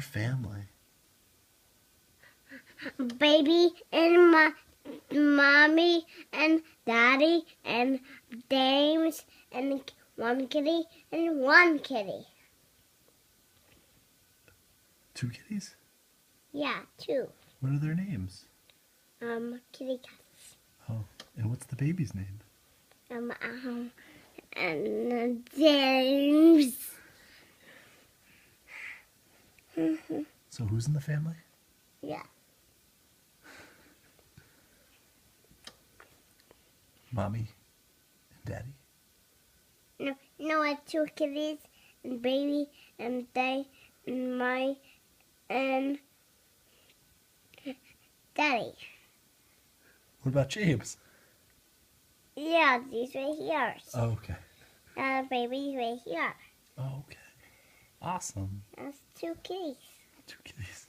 family? Baby and mommy and daddy and James and one kitty and one kitty. 2 kitties? Yeah, 2. What are their names? Kitty cats. Oh, and what's the baby's name? And James. So who's in the family? Yeah. Mommy and daddy? No, I have 2 kitties and baby and they and my and daddy. What about James? Yeah, these right here. Oh, okay. Baby's right here. Oh, okay. Awesome. That's 2 kitties. 2 kitties.